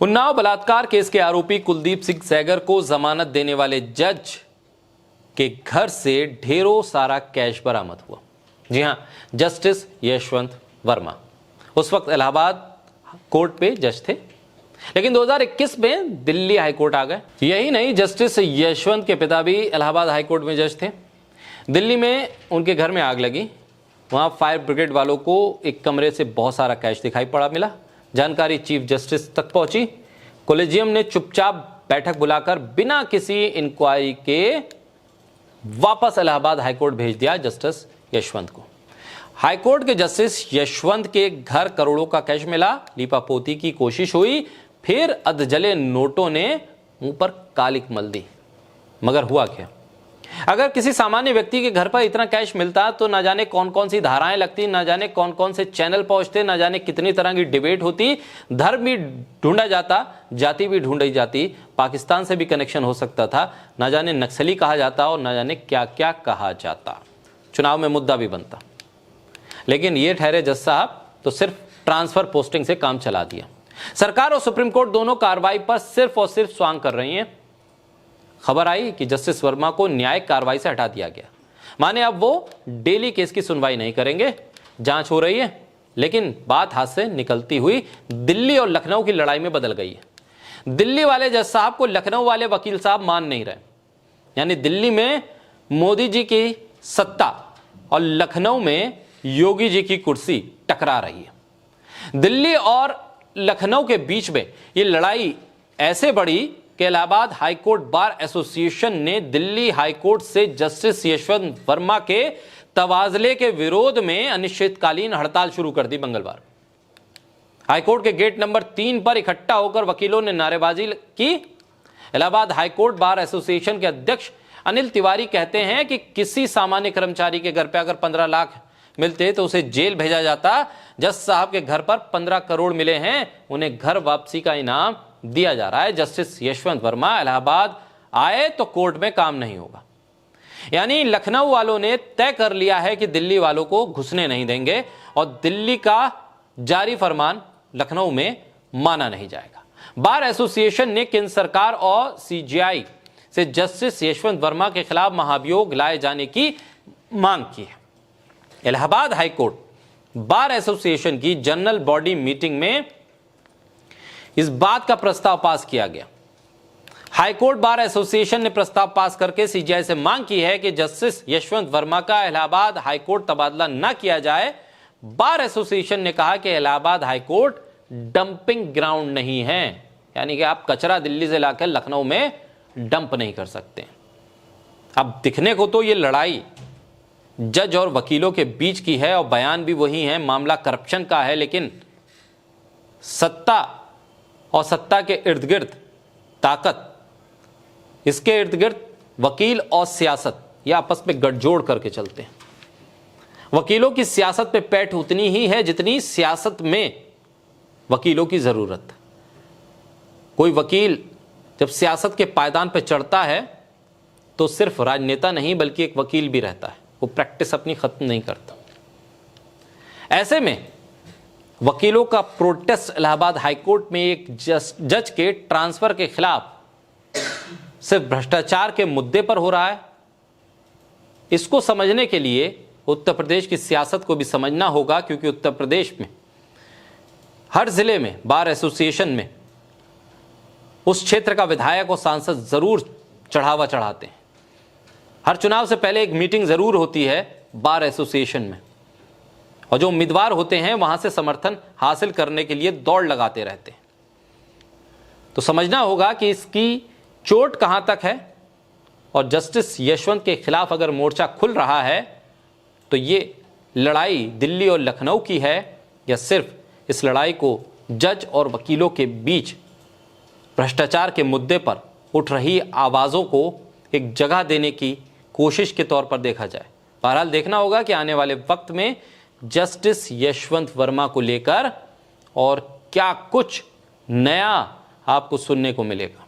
उन्नाव बलात्कार केस के आरोपी कुलदीप सिंह सैगर को जमानत देने वाले जज के घर से ढेरों सारा कैश बरामद हुआ। जी हां, जस्टिस यशवंत वर्मा उस वक्त इलाहाबाद कोर्ट पे जज थे, लेकिन 2021 में दिल्ली हाईकोर्ट आ गए। यही नहीं, जस्टिस यशवंत के पिता भी इलाहाबाद हाईकोर्ट में जज थे। दिल्ली में उनके घर में आग लगी, वहां फायर ब्रिगेड वालों को एक कमरे से बहुत सारा कैश दिखाई पड़ा मिला। जानकारी चीफ जस्टिस तक पहुंची। कोलेजियम ने चुपचाप बैठक बुलाकर बिना किसी इंक्वायरी के वापस इलाहाबाद हाईकोर्ट भेज दिया जस्टिस यशवंत को। हाईकोर्ट के जस्टिस यशवंत के घर करोड़ों का कैश मिला। लीपापोती की कोशिश हुई, फिर अधजले नोटों ने मुंह पर कालिक मल दी। मगर हुआ क्या? अगर किसी सामान्य व्यक्ति के घर पर इतना कैश मिलता तो ना जाने कौन कौन सी धाराएं लगती, ना जाने कौन कौन से चैनल पहुंचते, ना जाने कितनी तरह की डिबेट होती, धर्म भी ढूंढा जाता, जाति भी ढूंढी जाती, पाकिस्तान से भी कनेक्शन हो सकता था, ना जाने नक्सली कहा जाता और ना जाने क्या क्या कहा जाता, चुनाव में मुद्दा भी बनता। लेकिन ये ठहरे जज साहब तो सिर्फ ट्रांसफर पोस्टिंग से काम चला दिया। सरकार और सुप्रीम कोर्ट दोनों कार्रवाई पर सिर्फ और सिर्फ स्वांग कर रही हैं। खबर आई कि जस्टिस वर्मा को न्यायिक कार्रवाई से हटा दिया गया। माने अब वो डेली केस की सुनवाई नहीं करेंगे, जांच हो रही है, लेकिन बात हाथ से निकलती हुई दिल्ली और लखनऊ की लड़ाई में बदल गई है। दिल्ली वाले जज साहब को लखनऊ वाले वकील साहब मान नहीं रहे, यानी दिल्ली में मोदी जी की सत्ता और लखनऊ में योगी जी की कुर्सी टकरा रही है। दिल्ली और लखनऊ के बीच में ये लड़ाई ऐसे बढ़ी कि इलाहाबाद हाईकोर्ट बार एसोसिएशन ने दिल्ली हाईकोर्ट से जस्टिस यशवंत वर्मा के तबादले के विरोध में अनिश्चितकालीन हड़ताल शुरू कर दी। मंगलवार हाईकोर्ट के गेट नंबर 3 पर इकट्ठा होकर वकीलों ने नारेबाजी की। इलाहाबाद हाईकोर्ट बार एसोसिएशन के अध्यक्ष अनिल तिवारी कहते हैं कि किसी सामान्य कर्मचारी के घर पे अगर 15 लाख मिलते तो उसे जेल भेजा जाता। जज साहब के घर पर 15 करोड़ मिले हैं, उन्हें घर वापसी का इनाम दिया जा रहा है। जस्टिस यशवंत वर्मा इलाहाबाद आए तो कोर्ट में काम नहीं होगा। यानी लखनऊ वालों ने तय कर लिया है कि दिल्ली वालों को घुसने नहीं देंगे और दिल्ली का जारी फरमान लखनऊ में माना नहीं जाएगा। बार एसोसिएशन ने केंद्र सरकार और सीजेआई से जस्टिस यशवंत वर्मा के खिलाफ महाभियोग लाए जाने की मांग की है। इलाहाबाद हाईकोर्ट बार एसोसिएशन की जनरल बॉडी मीटिंग में इस बात का प्रस्ताव पास किया गया। हाईकोर्ट बार एसोसिएशन ने प्रस्ताव पास करके सीजेआई से मांग की है कि जस्टिस यशवंत वर्मा का इलाहाबाद हाईकोर्ट तबादला न किया जाए। बार एसोसिएशन ने कहा कि इलाहाबाद हाईकोर्ट डंपिंग ग्राउंड नहीं है, यानी कि आप कचरा दिल्ली से लाकर लखनऊ में डंप नहीं कर सकते। अब दिखने को तो ये लड़ाई जज और वकीलों के बीच की है और बयान भी वही है, मामला करप्शन का है, लेकिन सत्ता और सत्ता के इर्द गिर्द ताकत, इसके इर्द गिर्द वकील और सियासत ये आपस में गठजोड़ करके चलते हैं। वकीलों की सियासत पे पैठ उतनी ही है जितनी सियासत में वकीलों की जरूरत। कोई वकील जब सियासत के पायदान पर चढ़ता है तो सिर्फ राजनेता नहीं बल्कि एक वकील भी रहता है, वो प्रैक्टिस अपनी खत्म नहीं करता। ऐसे में वकीलों का प्रोटेस्ट इलाहाबाद हाईकोर्ट में एक जज के ट्रांसफर के खिलाफ सिर्फ भ्रष्टाचार के मुद्दे पर हो रहा है। इसको समझने के लिए उत्तर प्रदेश की सियासत को भी समझना होगा, क्योंकि उत्तर प्रदेश में हर जिले में बार एसोसिएशन में उस क्षेत्र का विधायक और सांसद जरूर चढ़ावा चढ़ाते हैं। हर चुनाव से पहले एक मीटिंग जरूर होती है बार एसोसिएशन में, और जो उम्मीदवार होते हैं वहां से समर्थन हासिल करने के लिए दौड़ लगाते रहते हैं। तो समझना होगा कि इसकी चोट कहां तक है, और जस्टिस यशवंत के खिलाफ अगर मोर्चा खुल रहा है तो ये लड़ाई दिल्ली और लखनऊ की है, या सिर्फ इस लड़ाई को जज और वकीलों के बीच भ्रष्टाचार के मुद्दे पर उठ रही आवाज़ों को एक जगह देने की कोशिश के तौर पर देखा जाए। बहरहाल देखना होगा कि आने वाले वक्त में जस्टिस यशवंत वर्मा को लेकर और क्या कुछ नया आपको सुनने को मिलेगा।